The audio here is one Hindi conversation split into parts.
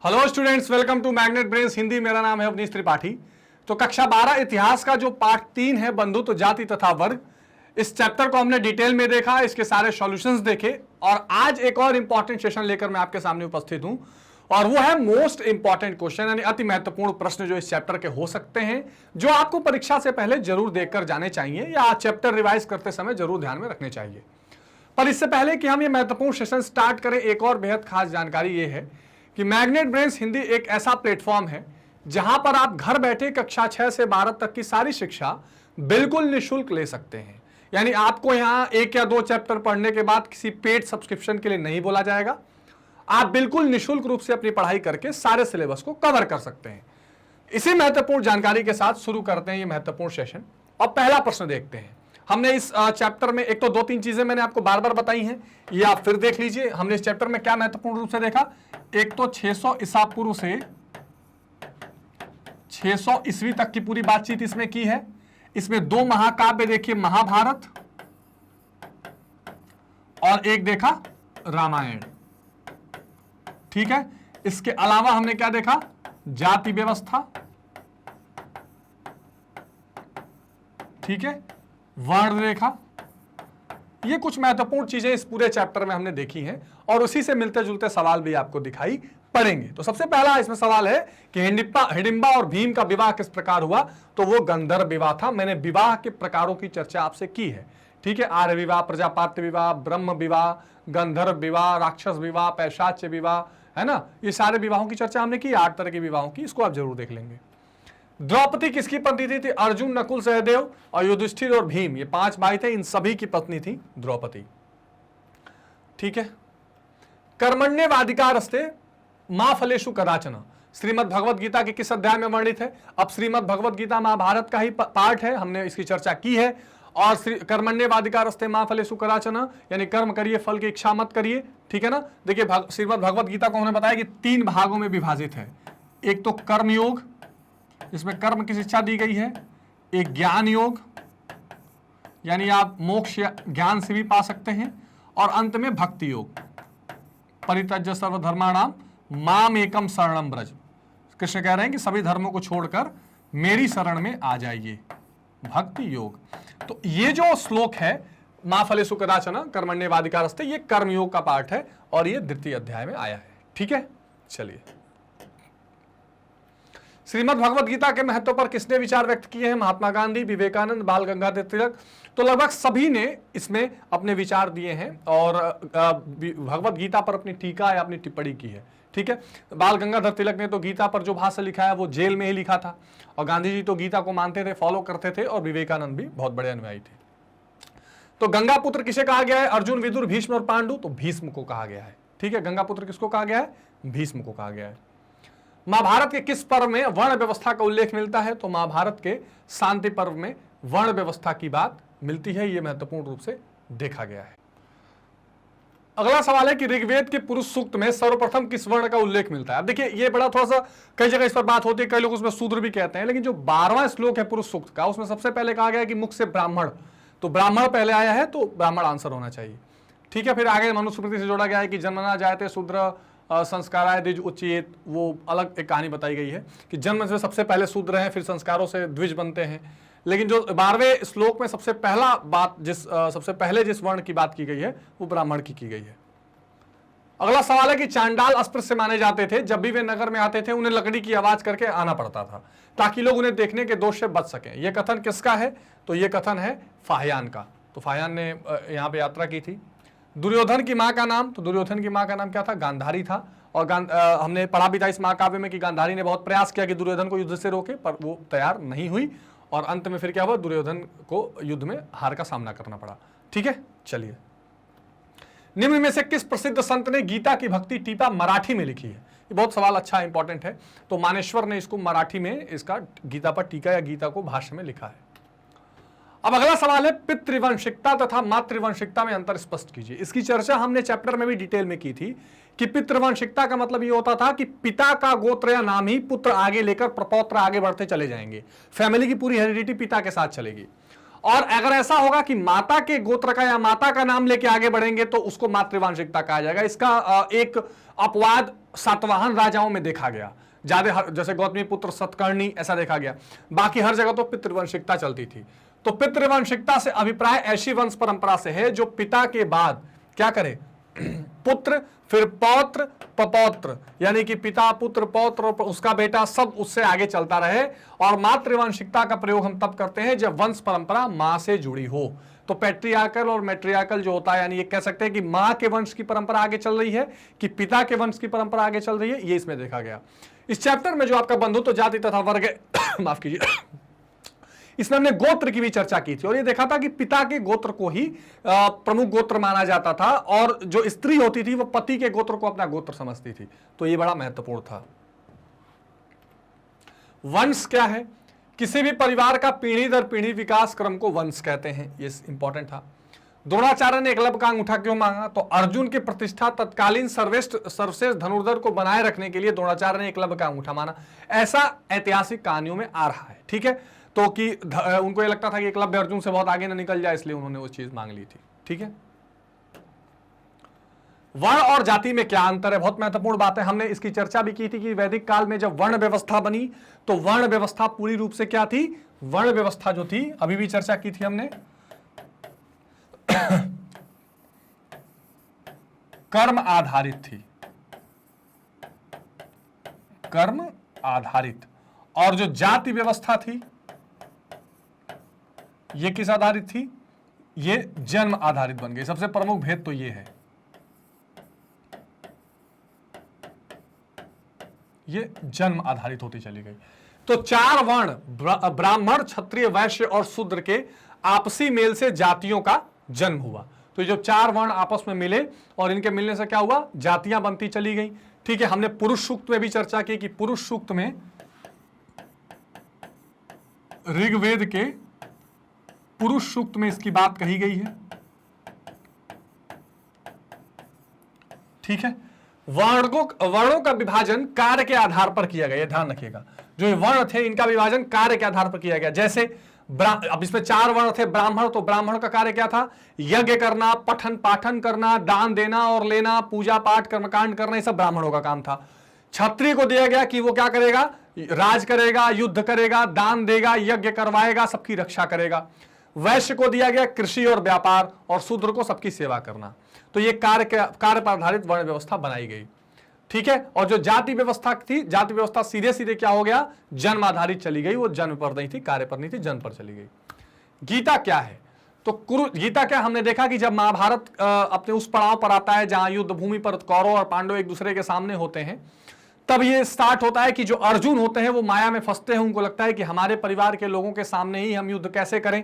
Hello students, welcome to magnet brains Hindi. मेरा नाम है अवनीश त्रिपाठी। तो कक्षा 12 इतिहास का जो पार्ट 3 है बंधुत्व जाति तथा वर्ग, इस चैप्टर को हमने डिटेल में देखा, इसके सारे सॉल्यूशंस देखे और आज एक और इंपॉर्टेंट सेशन लेकर मैं आपके सामने उपस्थित हूं और वो है मोस्ट इंपॉर्टेंट क्वेश्चन, यानी अति महत्वपूर्ण प्रश्न जो इस चैप्टर के हो सकते हैं, जो आपको परीक्षा से पहले जरूर देखकर जाने चाहिए या चैप्टर रिवाइज करते समय जरूर ध्यान में रखने चाहिए। पर इससे पहले कि हम ये महत्वपूर्ण सेशन स्टार्ट करें, एक और बेहद खास जानकारी ये है कि मैग्नेट ब्रेन्स हिंदी एक ऐसा प्लेटफॉर्म है जहां पर आप घर बैठे कक्षा 6 से 12 तक की सारी शिक्षा बिल्कुल निःशुल्क ले सकते हैं। यानी आपको यहां 1 या 2 चैप्टर पढ़ने के बाद किसी पेड सब्सक्रिप्शन के लिए नहीं बोला जाएगा। आप बिल्कुल निःशुल्क रूप से अपनी पढ़ाई करके सारे सिलेबस को कवर कर सकते हैं। इसी महत्वपूर्ण जानकारी के साथ शुरू करते हैं ये महत्वपूर्ण सेशन और पहला प्रश्न देखते हैं। हमने इस चैप्टर में एक तो 2-3 चीजें मैंने आपको बार बार बताई हैं, ये आप फिर देख लीजिए। हमने इस चैप्टर में क्या महत्वपूर्ण रूप से देखा, एक तो 600 ईसा पूर्व से 600 ईस्वी तक की पूरी बातचीत इसमें की है। इसमें 2 महाकाव्य देखिए, महाभारत और एक देखा रामायण। ठीक है, इसके अलावा हमने क्या देखा, जाति व्यवस्था, ठीक है, वर्ण रेखा। ये कुछ महत्वपूर्ण चीजें इस पूरे चैप्टर में हमने देखी हैं और उसी से मिलते जुलते सवाल भी आपको दिखाई पड़ेंगे। तो सबसे पहला इसमें सवाल है कि हिडिंबा और भीम का विवाह किस प्रकार हुआ, तो वो गंधर्व विवाह था। मैंने विवाह के प्रकारों की चर्चा आपसे की है। ठीक है, आर्य विवाह, प्रजापात्य विवाह, ब्रह्म विवाह, गंधर्व विवाह, राक्षस विवाह, पैशाच्य विवाह, है ना, ये सारे विवाहों की चर्चा हमने की, 8 तरह के विवाहों की, इसको आप जरूर देख लेंगे। द्रौपदी किसकी पत्नी थी? अर्जुन, नकुल, सहदेव और युधिष्ठिर और भीम, ये 5 भाई थे, इन सभी की पत्नी थी द्रौपदी। ठीक है, कर्मण्येवाधिकारस्ते मा फलेषु कदाचन, श्रीमद् भगवत गीता के किस अध्याय में वर्णित है? अब श्रीमद् भगवत गीता महाभारत का ही पार्ट है, हमने इसकी चर्चा की है। और कर्मण्येवाधिकारस्ते मा फलेषु कदाचन, यानी कर्म करिए, फल की इच्छा मत करिए। ठीक है ना। देखिए, श्रीमद् भगवत गीता को हमने बताया कि 3 भागों में विभाजित है। एक तो कर्म योग, इसमें कर्म की शिक्षा दी गई है। एक ज्ञान योग, यानी आप मोक्ष या ज्ञान से भी पा सकते हैं। और अंत में भक्ति योग, परित्यज्य सर्वधर्माणाम माम एकम शरणम ब्रज। कृष्ण कह रहे हैं कि सभी धर्मों को छोड़कर मेरी शरण में आ जाइए, भक्ति योग। तो ये जो श्लोक है, मा फलेषु कदाचन कर्मण्येवाधिकारस्ते, ये कर्म योग का पार्ट है और ये द्वितीय अध्याय में आया है। ठीक है, चलिए। श्रीमद् भगवत गीता के महत्व पर किसने विचार व्यक्त किए हैं? महात्मा गांधी, विवेकानंद, बाल गंगाधर तिलक। तो लगभग सभी ने इसमें अपने विचार दिए हैं और भगवत गीता पर अपनी टीका या अपनी टिप्पणी की है। ठीक है, बाल गंगाधर तिलक ने तो गीता पर जो भाष्य लिखा है वो जेल में ही लिखा था और गांधी जी तो गीता को मानते थे, फॉलो करते थे, और विवेकानंद भी बहुत बड़े अनुयायी थे। तो गंगा पुत्र किसे कहा गया है? अर्जुन, विदुर, भीष्म और पांडु। तो भीष्म को कहा गया है। ठीक है, गंगा पुत्र किसको कहा गया है? भीष्म को कहा गया है। महाभारत के किस पर्व में वर्ण व्यवस्था का उल्लेख मिलता है? तो महाभारत के शांति पर्व में वर्ण व्यवस्था की बात मिलती है, यह महत्वपूर्ण रूप से देखा गया है। अगला सवाल है कि ऋग्वेद के पुरुष सूक्त में सर्वप्रथम किस वर्ण का उल्लेख मिलता है? अब देखिए, ये बड़ा थोड़ा सा कई जगह इस पर बात होती है, कई लोग उसमें शूद्र भी कहते हैं, लेकिन जो 12वां श्लोक है पुरुष सूक्त का, उसमें सबसे पहले कहा गया है कि मुख से ब्राह्मण, तो ब्राह्मण पहले आया है, तो ब्राह्मण आंसर होना चाहिए। ठीक है, फिर आगे मनुस्मृति से जोड़ा गया है कि जन्मना जायते शूद्र संस्काराय द्विज उच्चेत, वो अलग एक कहानी बताई गई है कि जन्म से सबसे पहले शूद्र हैं, फिर संस्कारों से द्विज बनते हैं। लेकिन जो 12वें श्लोक में सबसे पहला बात सबसे पहले जिस वर्ण की बात की गई है वो ब्राह्मण की गई है। अगला सवाल है कि चांडाल अस्पृश्य माने जाते थे, जब भी वे नगर में आते थे उन्हें लकड़ी की आवाज करके आना पड़ता था ताकि लोग उन्हें देखने के दोष से बच सकें। यह कथन किसका है? तो यह कथन है फाहियान का। तो फाहियान ने यहाँ पे यात्रा की थी। दुर्योधन की माँ का नाम? तो दुर्योधन की माँ का नाम क्या था? गांधारी था। और हमने पढ़ा भी था इस महाकाव्य में कि गांधारी ने बहुत प्रयास किया कि दुर्योधन को युद्ध से रोके, पर वो तैयार नहीं हुई और अंत में फिर क्या हुआ, दुर्योधन को युद्ध में हार का सामना करना पड़ा। ठीक है, चलिए। निम्न में से किस प्रसिद्ध संत ने गीता की भक्ति टीका मराठी में लिखी है? ये बहुत सवाल अच्छा इंपॉर्टेंट है। तो मानेश्वर ने इसको मराठी में, इसका गीता पर टीका या गीता को भाष्य में लिखा है। अब अगला सवाल है पितृवंशिकता तथा मातृवंशिकता में अंतर स्पष्ट कीजिए। इसकी चर्चा हमने चैप्टर में भी डिटेल में की थी कि पितृवंशिकता का मतलब ये होता था कि पिता का गोत्र या नाम ही पुत्र आगे लेकर प्रपौत्र आगे बढ़ते चले जाएंगे, फैमिली की पूरी हेरिडिटी पिता के साथ चलेगी। और अगर ऐसा होगा कि माता के गोत्र का या माता का नाम लेके आगे बढ़ेंगे तो उसको मातृवांशिकता कहा जाएगा। इसका एक अपवाद सातवाहन राजाओं में देखा गया, ज्यादा जैसे गौतमी पुत्र सतकर्णी ऐसा देखा गया, बाकी हर जगह तो पितृवंशिकता चलती थी। तो पितृवंशिकता से अभिप्राय ऐसी वंश परंपरा से है जो पिता के बाद क्या करे, पुत्र, फिर पौत्र, पपौत्र, यानी कि पिता, पुत्र, पौत्र और उसका बेटा सब उससे आगे चलता रहे। और मातृवंशिकता का प्रयोग हम तब करते हैं जब वंश परंपरा मां से जुड़ी हो। तो पैट्रियार्कल और मैट्रियार्कल जो होता है, यानी ये कह सकते हैं कि मां के वंश की परंपरा आगे चल रही है कि पिता के वंश की परंपरा आगे चल रही है, ये इसमें देखा गया। इस चैप्टर में जो आपका बंधुत्व जाति तथा वर्ग माफ कीजिए, इसमें हमने गोत्र की भी चर्चा की थी और ये देखा था कि पिता के गोत्र को ही प्रमुख गोत्र माना जाता था और जो स्त्री होती थी वो पति के गोत्र को अपना गोत्र समझती थी। तो ये बड़ा महत्वपूर्ण था। वंश क्या है? किसी भी परिवार का पीढ़ी दर पीढ़ी विकास क्रम को वंश कहते हैं, ये इंपॉर्टेंट था। द्रोणाचार्य ने एकलव्य का अंगूठा क्यों मांगा? तो अर्जुन की प्रतिष्ठा तत्कालीन सर्वश्रेष्ठ धनुर्धर को बनाए रखने के लिए द्रोणाचार्य ने एकलव्य का अंगूठा माना, ऐसा ऐतिहासिक कहानियों में आ रहा है। ठीक है, तो कि उनको ये लगता था कि एकलव्य अर्जुन से बहुत आगे न निकल जाए, इसलिए उन्होंने वो चीज मांग ली थी। ठीक है, वर्ण और जाति में क्या अंतर है? बहुत महत्वपूर्ण बात है। हमने इसकी चर्चा भी की थी कि वैदिक काल में जब वर्ण व्यवस्था बनी तो वर्ण व्यवस्था पूरी रूप से क्या थी? वर्ण व्यवस्था जो थी, अभी भी चर्चा की थी हमने, कर्म आधारित थी, कर्म आधारित। और जो जाति व्यवस्था थी ये किस आधारित थी? ये जन्म आधारित बन गई। सबसे प्रमुख भेद तो ये है, ये जन्म आधारित होती चली गई। तो चार वर्ण ब्राह्मण, क्षत्रिय, वैश्य और शूद्र के आपसी मेल से जातियों का जन्म हुआ। तो जो चार वर्ण आपस में मिले और इनके मिलने से क्या हुआ? जातियां बनती चली गई। ठीक है, हमने पुरुष सूक्त में भी चर्चा की कि पुरुष सूक्त में ऋग्वेद के पुरुष सूक्त में इसकी बात कही गई है। ठीक है, वर्णों का विभाजन कार्य के आधार पर किया गया, ध्यान रखिएगा। जो ये वर्ण थे इनका विभाजन कार्य के आधार पर किया गया। जैसे अब इसमें चार वर्ण थे। ब्राह्मण, तो ब्राह्मण का कार्य क्या था? यज्ञ करना, पठन पाठन करना, दान देना और लेना, पूजा पाठ कर्मकांड करना, ये सब ब्राह्मणों का काम था। क्षत्रिय को दिया गया कि वो क्या करेगा? राज करेगा, युद्ध करेगा, दान देगा, यज्ञ करवाएगा, सबकी रक्षा करेगा। वैश्य को दिया गया कृषि और व्यापार, और शूद्र को सबकी सेवा करना। तो ये कार्य पर आधारित वर्ण व्यवस्था बनाई गई। ठीक है, और जो जाति व्यवस्था थी, जाति व्यवस्था सीधे सीधे क्या हो गया? जन्म आधारित चली गई। वो जन्म पर नहीं थी, कार्य पर नहीं थी, जन्म पर चली गई। गीता क्या है? तो गीता क्या, हमने देखा कि जब महाभारत अपने उस पड़ाव पर आता है जहां युद्ध भूमि पर कौरव और पांडव एक दूसरे के सामने होते हैं, तब ये स्टार्ट होता है कि जो अर्जुन होते हैं वो माया में फंसते हैं। उनको लगता है कि हमारे परिवार के लोगों के सामने ही हम युद्ध कैसे करें।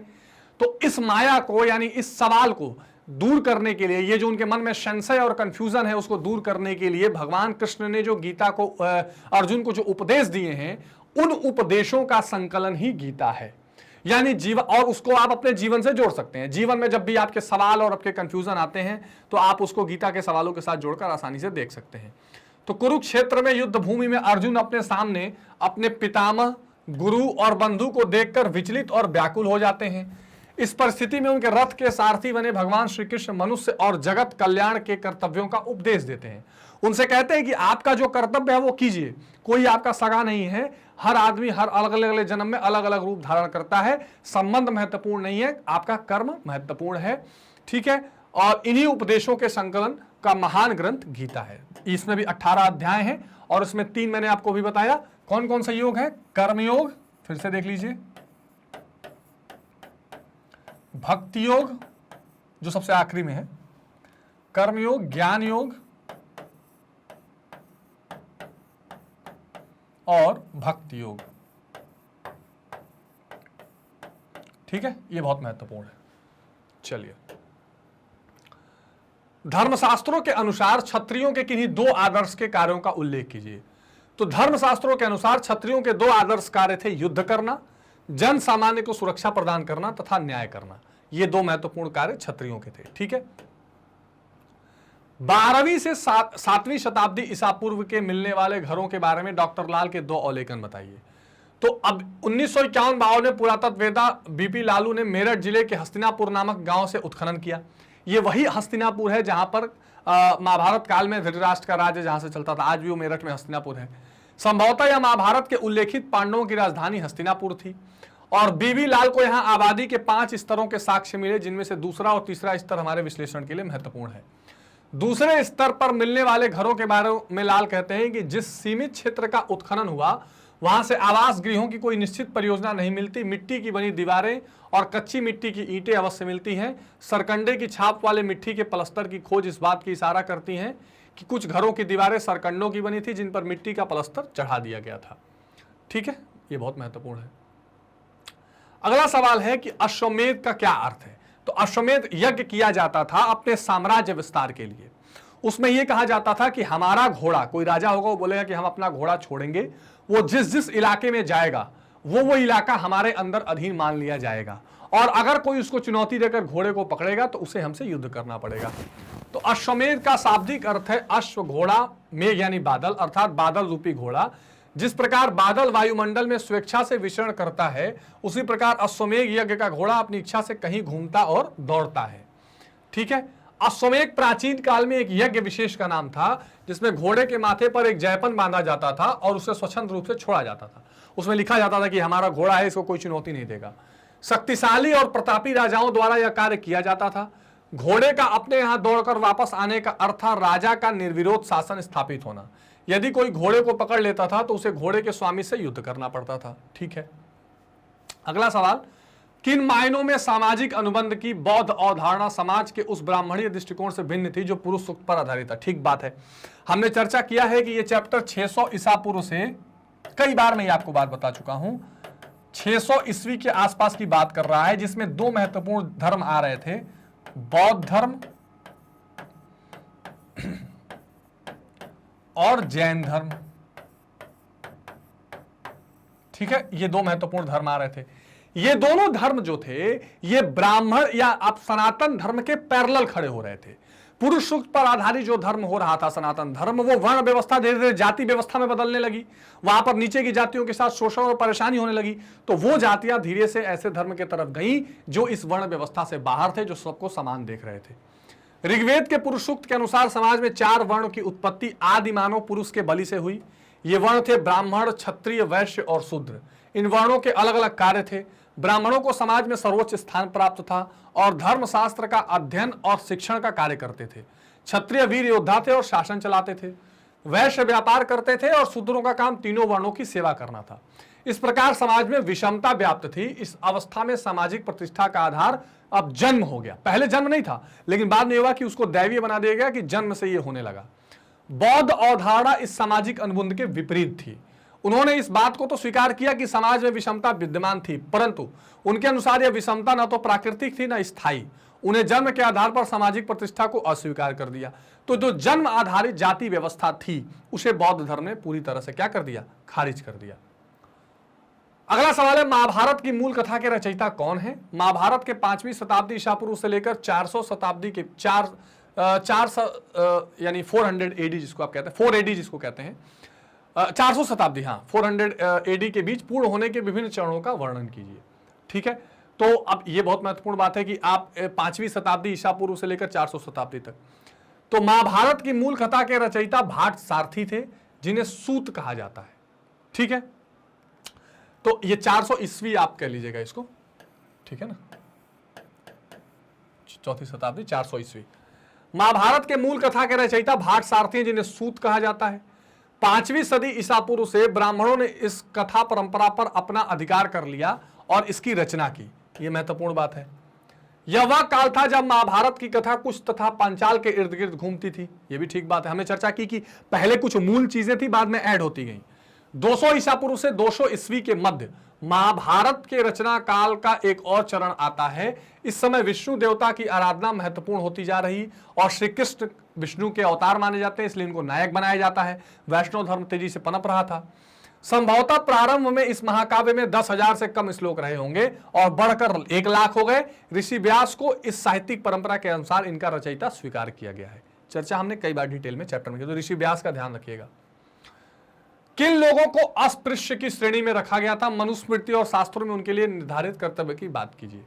तो इस माया को, यानी इस सवाल को दूर करने के लिए, ये जो उनके मन में संशय और कंफ्यूजन है उसको दूर करने के लिए भगवान कृष्ण ने जो गीता को अर्जुन को जो उपदेश दिए हैं, उन उपदेशों का संकलन ही गीता है। यानी जीवन, और उसको आप अपने जीवन से जोड़ सकते हैं। जीवन में जब भी आपके सवाल और आपके कंफ्यूजन आते हैं तो आप उसको गीता के सवालों के साथ जोड़कर आसानी से देख सकते हैं। तो कुरुक्षेत्र में युद्ध भूमि में अर्जुन अपने सामने अपने पितामह, गुरु और बंधु को देखकर विचलित और व्याकुल हो जाते हैं। इस परिस्थिति में उनके रथ के सारथी बने भगवान श्री कृष्ण मनुष्य और जगत कल्याण के कर्तव्यों का उपदेश देते हैं। उनसे कहते हैं कि आपका जो कर्तव्य है वो कीजिए, कोई आपका सगा नहीं है। हर आदमी हर अलग अलग जन्म में अलग अलग रूप धारण करता है। संबंध महत्वपूर्ण नहीं है, आपका कर्म महत्वपूर्ण है। ठीक है, और इन्हीं उपदेशों के संकलन का महान ग्रंथ गीता है। इसमें भी 18 अध्याय हैं और इसमें 3 मैंने आपको भी बताया। कौन कौन सा योग है? कर्मयोग, फिर से देख लीजिए, भक्ति योग जो सबसे आखिरी में है, कर्मयोग, ज्ञान योग और भक्ति योग। ठीक है, ये बहुत महत्वपूर्ण है। चलिए, धर्मशास्त्रों के अनुसार क्षत्रियों के किन्हीं 2 आदर्श के कार्यों का उल्लेख कीजिए। तो धर्मशास्त्रों के अनुसार क्षत्रियों के 2 आदर्श कार्य थे, युद्ध करना, जन सामान्य को सुरक्षा प्रदान करना तथा न्याय करना। ये 2 महत्वपूर्ण कार्य क्षत्रियों के थे। ठीक है, 12वीं से 7वीं शताब्दी ईसा पूर्व के मिलने वाले घरों के बारे में डॉक्टर लाल के 2 अवलोकन बताइए। तो अब 1951-52 में पुरातत्ववेत्ता बीपी लालू ने मेरठ जिले के हस्तिनापुर नामक गांव से उत्खनन किया। ये वही हस्तिनापुर है जहां पर महाभारत काल में धृतराष्ट्र का राज्य जहां से चलता था, आज भी वो मेरठ में हस्तिनापुर है। संभवतः यह महाभारत के उल्लेखित पांडवों की राजधानी हस्तिनापुर थी और बीबी लाल को यहाँ आबादी के 5 स्तरों के साक्ष्य मिले, जिनमें से दूसरा और तीसरा स्तर हमारे विश्लेषण के लिए महत्वपूर्ण है। दूसरे स्तर पर मिलने वाले घरों के बारे में लाल कहते हैं कि जिस सीमित क्षेत्र का उत्खनन हुआ वहां से आवास गृहों की कोई निश्चित परियोजना नहीं मिलती। मिट्टी की बनी दीवारें और कच्ची मिट्टी की ईंटें अवश्य मिलती हैं। सरकंडे की छाप वाले मिट्टी के पलस्तर की खोज इस बात की इशारा करती हैं कि कुछ घरों की दीवारें सरकंडों की बनी थी जिन पर मिट्टी का पलस्तर चढ़ा दिया गया था। ठीक है, ये बहुत महत्वपूर्ण है। अगला सवाल है कि अश्वमेध का क्या अर्थ है। तो अश्वमेध यज्ञ किया जाता था अपने साम्राज्य विस्तार के लिए। उसमें यह कहा जाता था कि हमारा घोड़ा, कोई राजा होगा वो बोलेगा कि हम अपना घोड़ा छोड़ेंगे, वो जिस जिस इलाके में जाएगा वो इलाका हमारे अंदर अधीन मान लिया जाएगा और अगर कोई उसको चुनौती देकर घोड़े को पकड़ेगा तो उसे हमसे युद्ध करना पड़ेगा। तो अश्वमेध का शाब्दिक अर्थ है अश्व, घोड़ा, मेघ यानी बादल, अर्थात बादल रूपी घोड़ा। जिस प्रकार बादल वायुमंडल में स्वेच्छा से विचरण करता है, उसी प्रकार अश्वमेध यज्ञ का घोड़ा अपनी इच्छा से कहीं घूमता और दौड़ता है। ठीक है, अश्वमेध प्राचीन काल में एक यज्ञ विशेष का नाम था जिसमें घोड़े के माथे पर एक जयपन बांधा जाता था और उसे स्वच्छंद रूप से छोड़ा जाता था। उसमें लिखा जाता था कि हमारा घोड़ा है, इसको कोई चुनौती नहीं देगा। शक्तिशाली और प्रतापी राजाओं द्वारा यह कार्य किया जाता था। घोड़े का अपने यहां दौड़कर वापस आने का अर्थ था राजा का निर्विरोध शासन स्थापित होना। यदि कोई घोड़े को पकड़ लेता था तो उसे घोड़े के स्वामी से युद्ध करना पड़ता था। ठीक है, अगला सवाल, किन मायनों में सामाजिक अनुबंध की बौद्ध अवधारणा समाज के उस ब्राह्मणीय दृष्टिकोण से भिन्न थी जो पुरुष सूक्त पर आधारित था। ठीक बात है, हमने चर्चा किया है कि यह चैप्टर 600 ईसा पूर्व से, कई बार मैं आपको बात बता चुका हूं, 600 ईस्वी के आसपास की बात कर रहा है, जिसमें 2 महत्वपूर्ण धर्म आ रहे थे, बौद्ध धर्म और जैन धर्म। ठीक है, ये 2 महत्वपूर्ण धर्म आ रहे थे। ये दोनों धर्म जो थे ये ब्राह्मण या आप सनातन धर्म के पैरेलल खड़े हो रहे थे। पुरुष सूक्त पर आधारित जो धर्म हो रहा था सनातन धर्म, वो वर्ण व्यवस्था धीरे धीरे जाति व्यवस्था में बदलने लगी। वहां पर नीचे की जातियों के साथ शोषण और परेशानी होने लगी, तो वो जातियां धीरे से ऐसे धर्म के तरफ गई जो इस वर्ण व्यवस्था से बाहर थे, जो सबको समान देख रहे थे। ऋग्वेद के पुरुष सूक्त के अनुसार समाज में 4 वर्णों की उत्पत्ति आदि मानव पुरुष के बलि से हुई। ये वर्ण थे ब्राह्मण, क्षत्रिय, वैश्य और शूद्र। इन वर्णों के अलग अलग कार्य थे। ब्राह्मणों को समाज में सर्वोच्च स्थान प्राप्त था और धर्मशास्त्र का अध्ययन और शिक्षण का कार्य करते थे। क्षत्रिय वीर योद्धा थे और शासन चलाते थे। वैश्य व्यापार करते थे और शूद्रों का काम तीनों वर्णों की सेवा करना था। इस प्रकार समाज में विषमता व्याप्त थी। इस अवस्था में सामाजिक प्रतिष्ठा का आधार अब जन्म हो गया। पहले जन्म नहीं था, लेकिन बाद में हुआ कि उसको दैवीय बना दिया गया कि जन्म से ये होने लगा। बौद्ध अवधारणा इस सामाजिक अनुबंध के विपरीत थी। उन्होंने इस बात को तो स्वीकार किया कि समाज में विषमता विद्यमान थी, परंतु उनके अनुसार यह विषमता न तो प्राकृतिक थी न स्थायी। उन्हें जन्म के आधार पर सामाजिक प्रतिष्ठा को अस्वीकार कर दिया। तो जो जन्म आधारित जाति व्यवस्था थी उसे बौद्ध धर्म ने पूरी तरह से क्या कर दिया, खारिज कर दिया। अगला सवाल है, महाभारत की मूल कथा के रचयिता कौन है। महाभारत के 5वीं शताब्दी ईसा पूर्व से लेकर 400 शताब्दी के 400 एडी जिसको आप कहते हैं, 4 एडी जिसको कहते हैं, 400 शताब्दी, हाँ 400 एडी के बीच पूर्ण होने के विभिन्न चरणों का वर्णन कीजिए। ठीक है, तो अब ये बहुत महत्वपूर्ण बात है कि आप 5वीं शताब्दी ईसा पूर्व से लेकर 400 शताब्दी तक, तो महाभारत की मूल कथा के रचयिता भाट सारथी थे, जिन्हें सूत कहा जाता है। ठीक है, तो ये 400 ईस्वी आप कह लीजिएगा इसको, ठीक है ना, 4वीं शताब्दी 400 ईस्वी। महाभारत के मूल कथा के रचयिता भाट सारथी, जिन्हें सूत कहा जाता है। 5वीं सदी ईसा पूर्व से ब्राह्मणों ने इस कथा परंपरा पर अपना अधिकार कर लिया और इसकी रचना की। यह महत्वपूर्ण बात है। यह वह काल था जब महाभारत की कथा कुछ तथा पांचाल के इर्द गिर्द घूमती थी। यह भी ठीक बात है। हमने चर्चा की कि पहले कुछ मूल चीजें थी, बाद में ऐड होती गई। 200 ईसा पूर्व से 200 ईस्वी के मध्य महाभारत के रचना काल का एक और चरण आता है। इस समय विष्णु देवता की आराधना महत्वपूर्ण होती जा रही और श्री कृष्ण विष्णु के अवतार माने जाते हैं, इसलिए इनको नायक बनाया जाता है। वैष्णव धर्म तेजी से पनप रहा था। संभवतः प्रारंभ में इस महाकाव्य में 10,000 से कम श्लोक रहे होंगे और बढ़कर 1 लाख हो गए। ऋषि व्यास को इस साहित्यिक परंपरा के अनुसार इनका रचयिता स्वीकार किया गया है। चर्चा हमने कई बार डिटेल में चैप्टर में की, तो ऋषि व्यास का ध्यान रखिएगा। किन लोगों को अस्पृश्य की श्रेणी में रखा गया था? मनुस्मृति और शास्त्रों में उनके लिए निर्धारित कर्तव्य की बात कीजिए।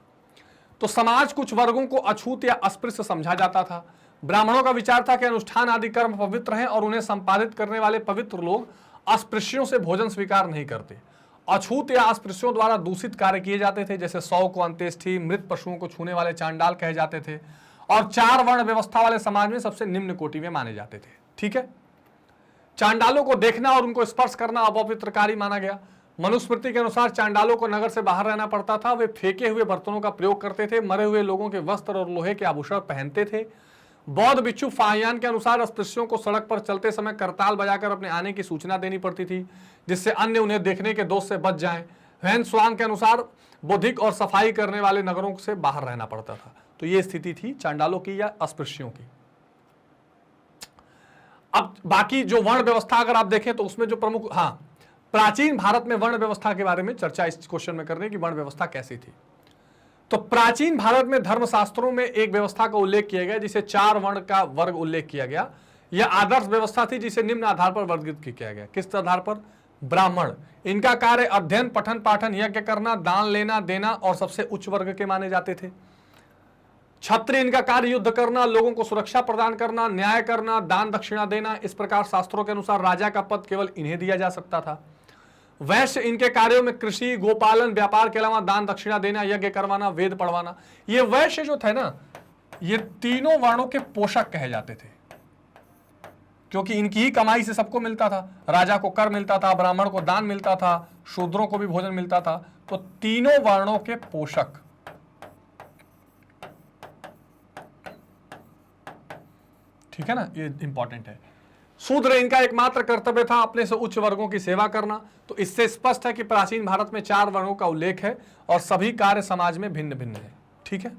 तो समाज कुछ वर्गों को अछूत या अस्पृश्य समझा जाता था। ब्राह्मणों का विचार था कि अनुष्ठान आदि कर्म पवित्र हैं और उन्हें संपादित करने वाले पवित्र लोग अस्पृश्यों से भोजन स्वीकार नहीं करते। अछूत या अस्पृश्यों द्वारा दूषित कार्य किए जाते थे, जैसे शव को अंत्येष्टि, मृत पशुओं को छूने वाले चांडाल कहे जाते थे और 4 वर्ण व्यवस्था वाले समाज में सबसे निम्न कोटि में माने जाते थे। ठीक है, चांडालों को देखना और उनको स्पर्श करना अपवित्र कार्य माना गया। मनुस्मृति के अनुसार चांडालों को नगर से बाहर रहना पड़ता था। वे फेंके हुए बर्तनों का प्रयोग करते थे, मरे हुए लोगों के वस्त्र और लोहे के आभूषण पहनते थे। बौद्ध भिक्षु फाहियान के अनुसार अस्पृश्यों को सड़क पर चलते समय करताल बजाकर अपने आने की सूचना देनी पड़ती थी, जिससे अन्य उन्हें देखने के दोष से बच जाएं। वैन स्वांग के अनुसार बौद्धिक और सफाई करने वाले नगरों से बाहर रहना पड़ता था। तो ये स्थिति थी चांडालों की या अस्पृश्यों की। अब बाकी जो वर्ण व्यवस्था अगर आप देखें तो उसमें जो प्रमुख, प्राचीन भारत में वर्ण व्यवस्था के बारे में चर्चा इस क्वेश्चन में करने की, वर्ण व्यवस्था कैसी थी। तो प्राचीन भारत में धर्मशास्त्रों में एक व्यवस्था का उल्लेख किया गया जिसे 4 वर्ण का वर्ग उल्लेख किया गया। यह आदर्श व्यवस्था थी जिसे निम्न आधार पर वर्गीकृत किया गया। किस आधार पर? ब्राह्मण, इनका कार्य अध्ययन, पठन पाठन, यज्ञ करना, दान लेना देना और सबसे उच्च वर्ग के माने जाते थे। क्षत्रिय, इनका कार्य युद्ध करना, लोगों को सुरक्षा प्रदान करना, न्याय करना, दान दक्षिणा देना। इस प्रकार शास्त्रों के अनुसार राजा का पद केवल इन्हें दिया जा सकता था। वैश्य, इनके कार्यों में कृषि, गोपालन, व्यापार के अलावा दान दक्षिणा देना, यज्ञ करवाना, वेद पढ़वाना। ये वैश्य जो थे ना, ये तीनों वर्णों के पोषक कहे जाते थे, क्योंकि इनकी ही कमाई से सबको मिलता था। राजा को कर मिलता था, ब्राह्मण को दान मिलता था, शूद्रों को भी भोजन मिलता था। तो तीनों वर्णों के पोषक, ठीक है ना, ये इंपॉर्टेंट है। शूद्र, इनका एकमात्र कर्तव्य था अपने से उच्च वर्गों की सेवा करना। तो इससे स्पष्ट है कि प्राचीन भारत में 4 वर्णों का उल्लेख है और सभी कार्य समाज में भिन्न भिन्न है। ठीक है,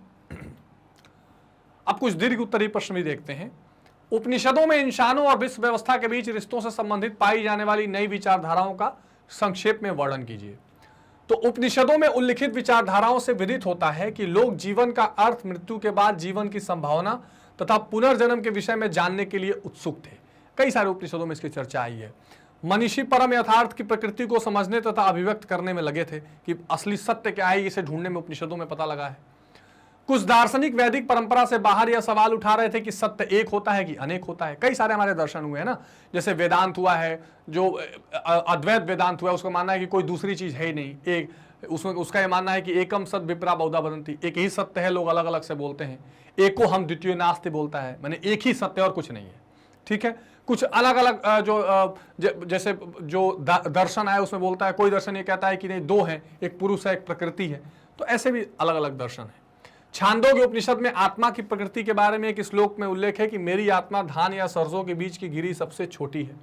अब कुछ दीर्घ उत्तरीय प्रश्न भी देखते हैं। उपनिषदों में इंसानों और विश्व व्यवस्था के बीच रिश्तों से संबंधित पाई जाने वाली नई विचारधाराओं का संक्षेप में वर्णन कीजिए। तो उपनिषदों में उल्लिखित विचारधाराओं से विदित होता है कि लोग जीवन का अर्थ, मृत्यु के बाद जीवन की संभावना तथा पुनर्जन्म के विषय में जानने के लिए उत्सुक थे। कई सारे उपनिषदों में इसकी चर्चा आई है। मनीषी परम यथार्थ की प्रकृति को समझने तथा अभिव्यक्त करने में लगे थे कि असली सत्य क्या है, इसे ढूंढने में उपनिषदों में पता लगा है। कुछ दार्शनिक वैदिक परंपरा से बाहर यह सवाल उठा रहे थे कि सत्य एक होता है कि अनेक होता है। कई सारे हमारे दर्शन हुए हैं ना, जैसे वेदांत हुआ है, जो अद्वैत वेदांत हुआ है, उसका मानना है कि कोई दूसरी चीज है ही नहीं, एक उसमें उसका यह मानना है कि एकम सत विप्रा बहुधा वदंती, एक ही सत्य है, लोग अलग अलग से बोलते हैं। एको हम द्वितीय नास्ति बोलता है, माने एक ही सत्य और कुछ नहीं है। ठीक है, कुछ अलग अलग जैसे जो दर्शन है उसमें बोलता है, कोई दर्शन ये कहता है कि नहीं, 2 हैं, एक पुरुष है एक प्रकृति है। तो ऐसे भी अलग अलग दर्शन है। छांदोग्य उपनिषद में आत्मा की प्रकृति के बारे में एक श्लोक में उल्लेख है कि मेरी आत्मा धान या सरसों के बीच की गिरी सबसे छोटी है।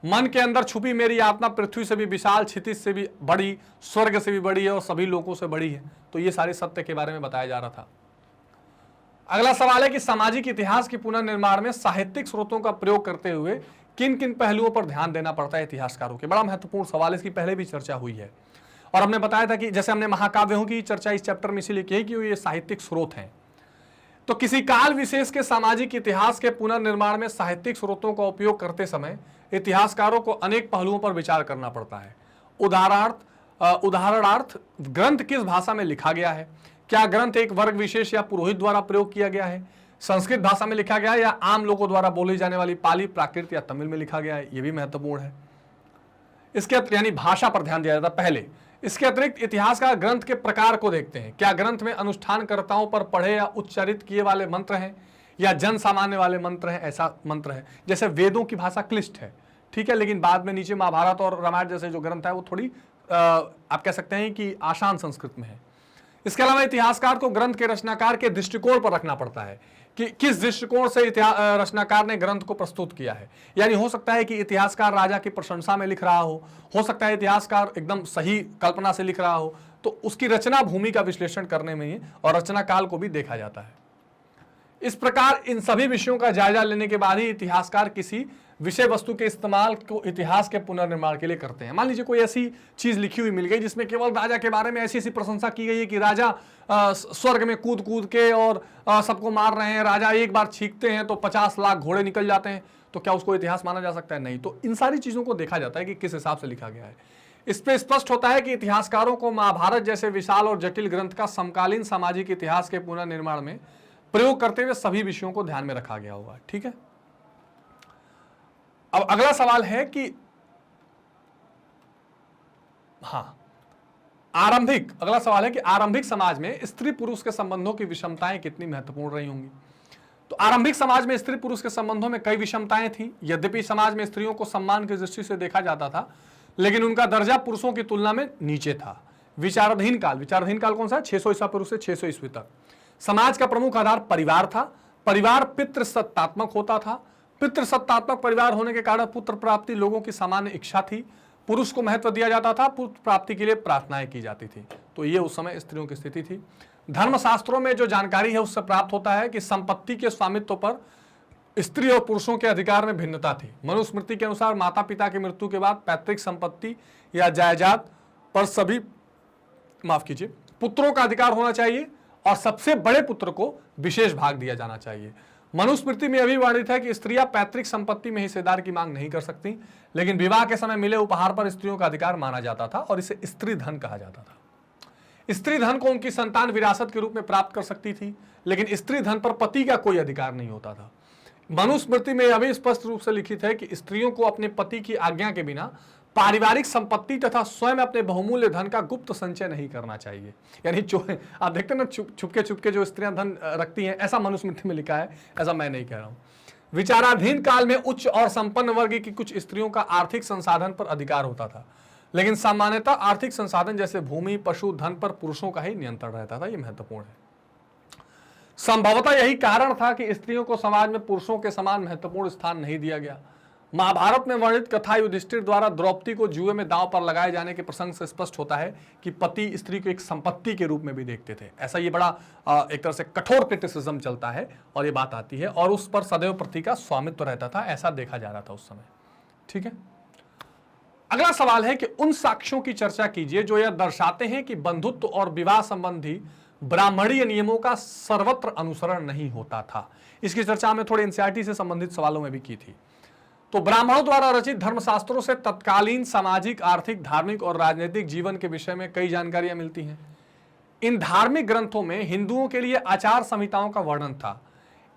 मन के अंदर छुपी मेरी आत्मा पृथ्वी से भी विशाल, क्षितिज से भी बड़ी, स्वर्ग से भी बड़ी है और सभी लोगों से बड़ी है। तो ये सारे सत्य के बारे में बताया जा रहा था। अगला सवाल है कि सामाजिक इतिहास के पुनर्निर्माण में साहित्यिक स्रोतों का प्रयोग करते हुए किन किन पहलुओं पर ध्यान देना पड़ता है इतिहासकारों के। बड़ा महत्वपूर्ण सवाल है, इसकी पहले भी चर्चा हुई है और हमने बताया था कि जैसे हमने महाकाव्यों की चर्चा इस चैप्टर में इसीलिए की कि ये साहित्यिक स्रोत हैं। तो किसी काल विशेष के सामाजिक इतिहास के पुनर्निर्माण में साहित्यिक स्रोतों का उपयोग करते समय इतिहासकारों को अनेक पहलुओं पर विचार करना पड़ता है। उदाहरणार्थ ग्रंथ किस भाषा में लिखा गया है, क्या ग्रंथ एक वर्ग विशेष या पुरोहित द्वारा प्रयोग किया गया है, संस्कृत भाषा में लिखा गया है या आम लोगों द्वारा बोली जाने वाली पाली, प्राकृत या तमिल में लिखा गया है, यह भी महत्वपूर्ण है। इसके यानी भाषा पर ध्यान दिया जाता है पहले। इसके अतिरिक्त इतिहासकार ग्रंथ के प्रकार को देखते हैं, क्या ग्रंथ में अनुष्ठानकर्ताओं पर पढ़े या उच्चारित किए वाले मंत्र हैं या जन सामान्य वाले मंत्र हैं। ऐसा मंत्र है जैसे वेदों की भाषा क्लिष्ट है, ठीक है, लेकिन बाद में नीचे महाभारत और रामायण जैसे जो ग्रंथ है वो थोड़ी आप कह सकते हैं कि आसान संस्कृत में है। इसके अलावा इतिहासकार को ग्रंथ के रचनाकार के दृष्टिकोण पर रखना पड़ता है कि किस दृष्टिकोण से रचनाकार ने ग्रंथ को प्रस्तुत किया है। यानी हो सकता है कि इतिहासकार राजा की प्रशंसा में लिख रहा हो सकता है इतिहासकार एकदम सही कल्पना से लिख रहा हो, तो उसकी रचना भूमि का विश्लेषण करने में ही और रचना काल को भी देखा जाता है। इस प्रकार इन सभी विषयों का जायजा लेने के बाद ही इतिहासकार किसी विषय वस्तु के इस्तेमाल को इतिहास के पुनर्निर्माण के लिए करते हैं। मान लीजिए कोई ऐसी चीज लिखी हुई मिल गई जिसमें केवल राजा के बारे में ऐसी ऐसी प्रशंसा की गई है कि राजा स्वर्ग में कूद कूद के और सबको मार रहे हैं, राजा एक बार छींकते हैं तो 50 लाख घोड़े निकल जाते हैं, तो क्या उसको इतिहास माना जा सकता है? नहीं। तो इन सारी चीजों को देखा जाता है कि किस हिसाब से लिखा गया है। इस पे स्पष्ट होता है कि इतिहासकारों को महाभारत जैसे विशाल और जटिल ग्रंथ का समकालीन सामाजिक इतिहास के पुनर्निर्माण में प्रयोग करते हुए सभी विषयों को ध्यान में रखा गया होगा। ठीक है, अब अगला सवाल है कि अगला सवाल है कि आरंभिक समाज में स्त्री पुरुष के संबंधों की विषमताएं कितनी महत्वपूर्ण रही होंगी। तो आरंभिक समाज में स्त्री पुरुष के संबंधों में कई विषमताएं थी। यद्यपि समाज में स्त्रियों को सम्मान की दृष्टि से देखा जाता था, लेकिन उनका दर्जा पुरुषों की तुलना में नीचे था। विचाराधीन काल कौन सा है? 600 ईसा पूर्व से 600 ईस्वी तक। समाज का प्रमुख आधार परिवार था। परिवार पितृसत्तात्मक होता था। पितृसत्तात्मक परिवार होने के कारण पुत्र प्राप्ति लोगों की सामान्य इच्छा थी। पुरुष को महत्व दिया जाता था, पुत्र प्राप्ति के लिए प्रार्थनाएं की जाती थी। तो ये उस समय स्त्रियों की स्थिति थी। धर्मशास्त्रों में जो जानकारी है उससे प्राप्त होता है कि संपत्ति के स्वामित्व पर स्त्री और पुरुषों के अधिकार में भिन्नता थी। मनुस्मृति के अनुसार माता पिता की मृत्यु के बाद पैतृक संपत्ति या जायदाद पर सभी पुत्रों का अधिकार होना चाहिए और सबसे बड़े पुत्र को विशेष भाग दिया जाना चाहिए। मनुस्मृति में अभी वर्णित है कि स्त्रियां पैतृक संपत्ति में हिस्सेदार की मांग नहीं कर सकती, लेकिन विवाह के समय मिले उपहार पर स्त्रियों का अधिकार माना जाता था और इसे स्त्री धन कहा जाता था। स्त्री धन को उनकी संतान विरासत के रूप में प्राप्त कर सकती थी, लेकिन स्त्री धन पर पति का कोई अधिकार नहीं होता था। मनुस्मृति में अभी स्पष्ट रूप से लिखित है कि स्त्रियों को अपने पति की आज्ञा के बिना पारिवारिक संपत्ति तथा स्वयं अपने बहुमूल्य धन का गुप्त संचय नहीं करना चाहिए। यानी आप देखते हैं ना, छुपके जो स्त्रियां धन रखती हैं, ऐसा मनुस्मृति में लिखा है, ऐसा मैं नहीं कह रहा हूं। विचाराधीन काल में उच्च और संपन्न वर्ग की कुछ स्त्रियों का आर्थिक संसाधन पर अधिकार होता था, लेकिन सामान्यतः आर्थिक संसाधन जैसे भूमि, पशु, धन पर पुरुषों का ही नियंत्रण रहता था। यह महत्वपूर्ण है। संभवतः यही कारण था कि स्त्रियों को समाज में पुरुषों के समान महत्वपूर्ण स्थान नहीं दिया गया। महाभारत में वर्णित कथा युधिष्ठिर द्वारा द्रौपदी को जुए में दांव पर लगाए जाने के प्रसंग से स्पष्ट होता है कि पति स्त्री को एक संपत्ति के रूप में भी देखते थे। ऐसा ये बड़ा एक तरह से कठोर क्रिटिसिज्म चलता है और ये बात आती है, और उस पर सदैव पति का स्वामित्व रहता था, ऐसा देखा जा रहा था उस समय। ठीक है, अगला सवाल है कि उन साक्ष्यों की चर्चा कीजिए जो यह दर्शाते हैं कि बंधुत्व और विवाह संबंधी ब्राह्मणीय नियमों का सर्वत्र अनुसरण नहीं होता था। इसकी चर्चा हमें थोड़े एनसीईआरटी से संबंधित सवालों में भी की थी। तो ब्राह्मणों द्वारा रचित धर्मशास्त्रों से तत्कालीन सामाजिक, आर्थिक, धार्मिक और राजनीतिक जीवन के विषय में कई जानकारियां मिलती हैं। इन धार्मिक ग्रंथों में हिंदुओं के लिए आचार संहिताओं का वर्णन था।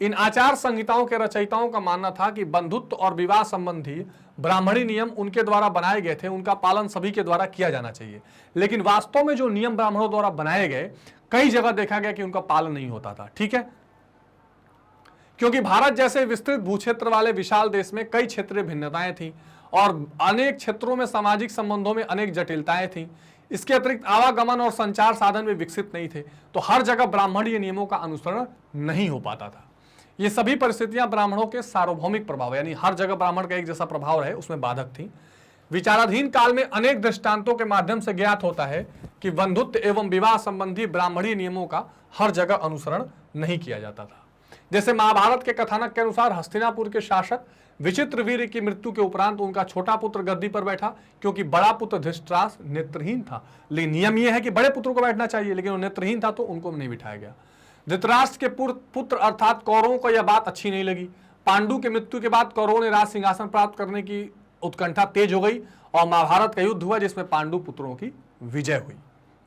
इन आचार संहिताओं के रचयिताओं का मानना था कि बंधुत्व और विवाह संबंधी ब्राह्मणी नियम उनके द्वारा बनाए गए थे, उनका पालन सभी के द्वारा किया जाना चाहिए। लेकिन वास्तव में जो नियम ब्राह्मणों द्वारा बनाए गए, कई जगह देखा गया कि उनका पालन नहीं होता था। ठीक है, क्योंकि भारत जैसे विस्तृत भूक्षेत्र वाले विशाल देश में कई क्षेत्रीय भिन्नताएं थीं और अनेक क्षेत्रों में सामाजिक संबंधों में अनेक जटिलताएं थीं। इसके अतिरिक्त आवागमन और संचार साधन भी विकसित नहीं थे, तो हर जगह ब्राह्मणीय नियमों का अनुसरण नहीं हो पाता था। ये सभी परिस्थितियां ब्राह्मणों के सार्वभौमिक प्रभाव, यानी हर जगह ब्राह्मण का एक जैसा प्रभाव रहे, उसमें बाधक थी। विचाराधीन काल में अनेक दृष्टांतों के माध्यम से ज्ञात होता है कि बंधुत्व एवं विवाह संबंधी ब्राह्मणीय नियमों का हर जगह अनुसरण नहीं किया जाता था। जैसे महाभारत के कथानक के अनुसार हस्तिनापुर के शासक विचित्रवीर्य की मृत्यु के उपरांत उनका छोटा पुत्र गद्दी पर बैठा, क्योंकि बड़ा पुत्र धृतराष्ट्र नेत्रहीन था। लेकिन नियम यह है कि बड़े पुत्र को बैठना चाहिए, लेकिन वो नेत्रहीन था तो उनको नहीं बिठाया गया। धृतराष्ट्र के पुत्र अर्थात कौरवों को यह बात अच्छी नहीं लगी। पांडु की मृत्यु के बाद कौरवों ने राज सिंहासन प्राप्त करने की उत्कंठा तेज हो गई और महाभारत का युद्ध हुआ, जिसमें पांडु पुत्रों की विजय हुई।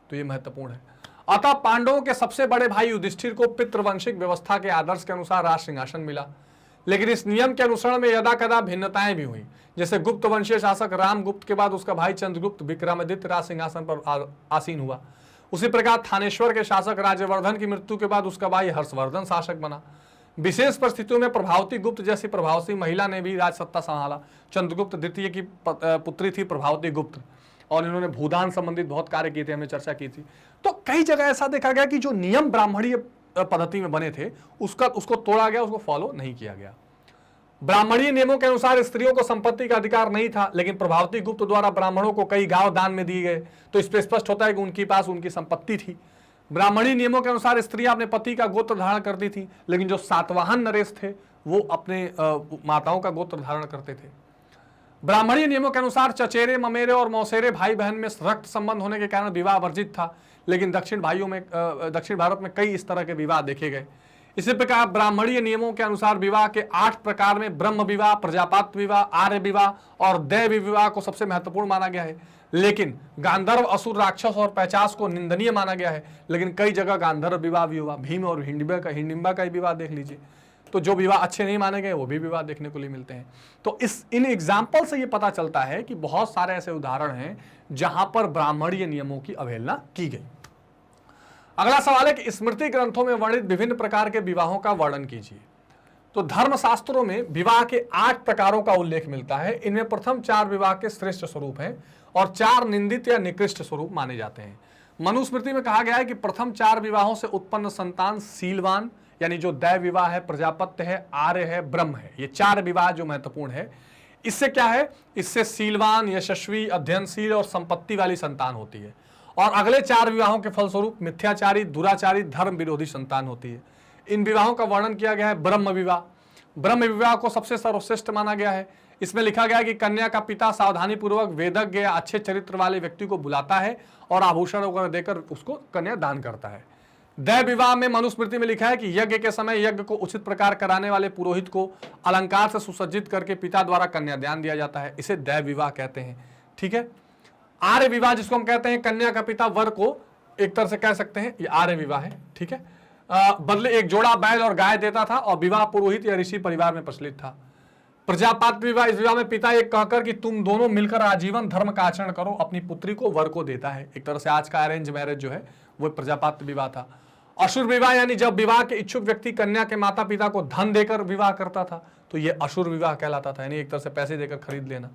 तो यह महत्वपूर्ण है। अतः पांडवों के सबसे बड़े भाई युधिष्ठिर को पितृवंशिक व्यवस्था के आदर्श के अनुसार राज सिंहासन मिला, लेकिन इस नियम के अनुसरण में यदा कदा भिन्नताएं भी हुई। जैसे गुप्त वंशीय शासक रामगुप्त के बाद उसका भाई चंद्रगुप्त विक्रमादित्य राज सिंहासन पर आसीन हुआ। उसी प्रकार थानेश्वर के शासक राज्यवर्धन की मृत्यु के बाद उसका भाई हर्षवर्धन शासक बना। विशेष परिस्थितियों में प्रभावती गुप्त जैसी प्रभावशाली महिला ने भी राज सत्ता संभाला। चंद्रगुप्त द्वितीय की पुत्री थी प्रभावती गुप्त, और इन्होंने भूदान संबंधित बहुत कार्य किए थे, हमने चर्चा की थी। तो कई जगह ऐसा देखा गया कि जो नियम ब्राह्मणीय पद्धति में बने थे उसको तोड़ा गया, उसको फॉलो नहीं किया गया। ब्राह्मणीय नियमों के अनुसार स्त्रियों को संपत्ति का अधिकार नहीं था, लेकिन प्रभावती गुप्त द्वारा ब्राह्मणों को कई गांव दान में दिए गए, तो इस पर स्पष्ट होता है कि उनके पास उनकी संपत्ति थी। ब्राह्मणीय नियमों के अनुसार स्त्रियां अपने पति का गोत्र धारण करती थी, लेकिन जो सातवाहन नरेश थे वो अपने माताओं का गोत्र धारण करते थे। ब्राह्मणीय नियमों के अनुसार चचेरे, ममेरे और मौसेरे भाई बहन में रक्त संबंध होने के कारण विवाह वर्जित था, लेकिन दक्षिण भारत में कई इस तरह के विवाह देखे गए। इसी प्रकार ब्राह्मणीय नियमों के अनुसार विवाह के 8 प्रकार में ब्रह्म विवाह, प्रजापत्य विवाह, आर्य विवाह और दैव विवाह को सबसे महत्वपूर्ण माना गया है। लेकिन गांधर्व, असुर, राक्षस और पैचास को निंदनीय माना गया है। लेकिन कई जगह गांधर्व विवाह भी हुआ। भीम और हिडिंबा का विवाह देख लीजिए। तो जो विवाह अच्छे नहीं माने गए वो भी विवाह देखने को लिए मिलते हैं। तो इन एग्जाम्पल से ये पता चलता है कि बहुत सारे ऐसे उदाहरण हैं जहां पर ब्राह्मणीय नियमों की अवहेलना की गई। अगला सवाल है कि स्मृति ग्रंथों में वर्णित विभिन्न प्रकार के विवाहों का वर्णन कीजिए। तो धर्मशास्त्रों में विवाह के 8 प्रकारों का उल्लेख मिलता है। इनमें प्रथम 4 विवाह के श्रेष्ठ स्वरूप हैं और 4 निंदित या निकृष्ट स्वरूप माने जाते हैं। मनुस्मृति में कहा गया है कि प्रथम 4 विवाहों से उत्पन्न संतान शीलवान, यानी जो दैव विवाह है, प्रजापत्य है, आर्य है, ब्रह्म है, ये 4 विवाह जो महत्वपूर्ण है। इससे क्या है, इससे शीलवान, यशस्वी, अध्ययनशील और संपत्ति वाली संतान होती है। और अगले 4 विवाहों के फलस्वरूप मिथ्याचारी, दुराचारी, धर्म विरोधी संतान होती है। इन विवाहों का वर्णन किया गया है ब्रह्म विवाह। ब्रह्म विवाह को सबसे सर्वश्रेष्ठ माना गया है। इसमें लिखा गया है कि कन्या का पिता सावधानी पूर्वक वेदज्ञ या अच्छे चरित्र वाले व्यक्ति को बुलाता है और आभूषण वगैरह देकर उसको कन्या दान करता है। दैव विवाह में मनुस्मृति में लिखा है कि यज्ञ के समय यज्ञ को उचित प्रकार कराने वाले पुरोहित को अलंकार से सुसज्जित करके पिता द्वारा कन्यादान दिया जाता है। इसे दैव विवाह कहते हैं। ठीक है। आर्य विवाह जिसको हम कहते हैं कन्या का पिता वर को एक तरह से कह सकते हैं ये आर्य विवाह है। ठीक है। बदले एक जोड़ा बैल और गाय देता था और विवाह पुरोहित या ऋषि परिवार में प्रचलित था। प्रजापत्य विवाह, इस विवाह में पिता एक कहकर कि तुम दोनों मिलकर आजीवन धर्म का आचरण करो अपनी पुत्री को वर को देता है। एक तरह से आज का अरेंज मैरिज जो है वो प्रजापत्य विवाह था। असुर विवाह यानी जब विवाह के इच्छुक व्यक्ति कन्या के माता पिता को धन देकर विवाह करता था तो ये असुर विवाह कहलाता था, यानी एक तरह से पैसे देकर खरीद लेना।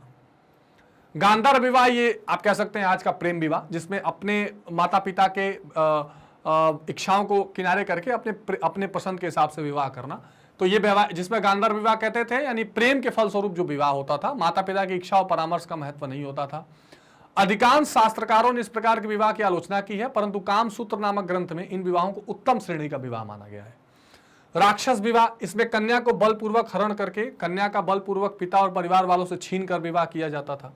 गांधर्व विवाह ये आप कह सकते हैं आज का प्रेम विवाह, जिसमें अपने माता पिता के इच्छाओं को किनारे करके अपने पसंद के हिसाब से विवाह करना। तो ये विवाह जिसमें गांधर्व विवाह कहते थे, यानी प्रेम के फलस्वरूप जो विवाह होता था, माता पिता की इच्छा और परामर्श का महत्व नहीं होता था। अधिकांश शास्त्रकारों ने इस प्रकार के विवाह की आलोचना की है, परंतु कामसूत्र नामक ग्रंथ में इन विवाहों को उत्तम श्रेणी का विवाह माना गया है। राक्षस विवाह, इसमें कन्या को बलपूर्वक हरण करके कन्या का बलपूर्वक पिता और परिवार वालों से छीन कर विवाह किया जाता था।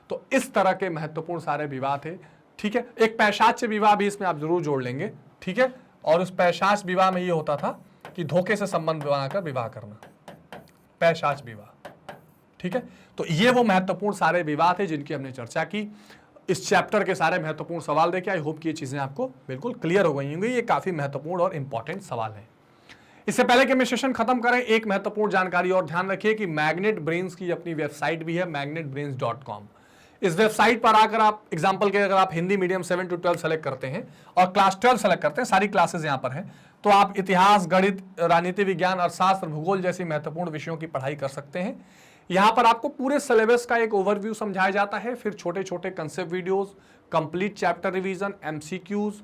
तो इस तरह के महत्वपूर्ण सारे विवाह थे। ठीक है। एक पैशाच विवाह भी इसमें आप जरूर जोड़ लेंगे। ठीक है। और उस पैशाच विवाह में ये होता था कि धोखे से संबंध बनाकर विवाह करना, पैशाच विवाह। ठीक है। तो ये वो महत्वपूर्ण सारे विवाह थे जिनकी हमने चर्चा की। इस चैप्टर के सारे महत्वपूर्ण सवाल देखे। आई होप कि ये चीजें आपको बिल्कुल क्लियर हो गई होंगी। ये काफी महत्वपूर्ण और इंपॉर्टेंट सवाल है। इससे पहले कि हम सेशन खत्म करें, एक महत्वपूर्ण जानकारी और ध्यान रखिए कि मैग्नेट ब्रेन्स की अपनी वेबसाइट भी है, magnetbrains.com। इस वेबसाइट पर आकर आप एग्जाम्पल के अगर आप हिंदी मीडियम 7 to 12 सेलेक्ट करते हैं और क्लास 12 सेलेक्ट करते हैं, सारी क्लासेस यहाँ पर हैं, तो आप इतिहास, गणित, राजनीति विज्ञान, अर्थशास्त्र, भूगोल जैसी महत्वपूर्ण विषयों की पढ़ाई कर सकते हैं। यहाँ पर आपको पूरे सिलेबस का एक ओवरव्यू समझाया जाता है, फिर छोटे छोटे concept videos, complete chapter revision, MCQs,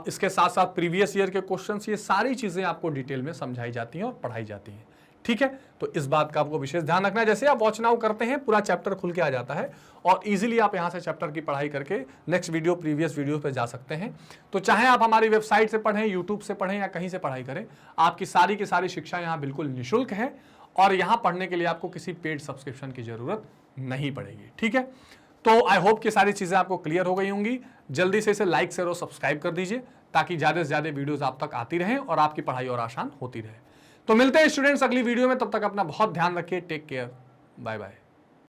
इसके साथ साथ प्रीवियस ईयर के क्वेश्चंस, ये सारी चीजें आपको डिटेल में समझाई जाती हैं और पढ़ाई जाती हैं। ठीक है। तो इस बात का आपको विशेष ध्यान रखना है। जैसे आप वॉच नाउ करते हैं पूरा चैप्टर खुल के आ जाता है और इजीली आप यहां से चैप्टर की पढ़ाई करके नेक्स्ट वीडियो, प्रीवियस वीडियो पे जा सकते हैं। तो चाहे आप हमारी वेबसाइट से पढ़ें, यूट्यूब से पढ़ें या कहीं से पढ़ाई करें, आपकी सारी की सारी शिक्षा यहाँ बिल्कुल निःशुल्क है और यहाँ पढ़ने के लिए आपको किसी पेड सब्सक्रिप्शन की जरूरत नहीं पड़ेगी। ठीक है। तो आई होप कि सारी चीजें आपको क्लियर हो गई होंगी। जल्दी से इसे लाइक, शेयर और सब्सक्राइब कर दीजिए ताकि ज्यादा से ज्यादा वीडियोस आप तक आती रहें और आपकी पढ़ाई और आसान होती रहे। तो मिलते हैं स्टूडेंट्स अगली वीडियो में, तब तक अपना बहुत ध्यान रखिए। Take care, bye bye.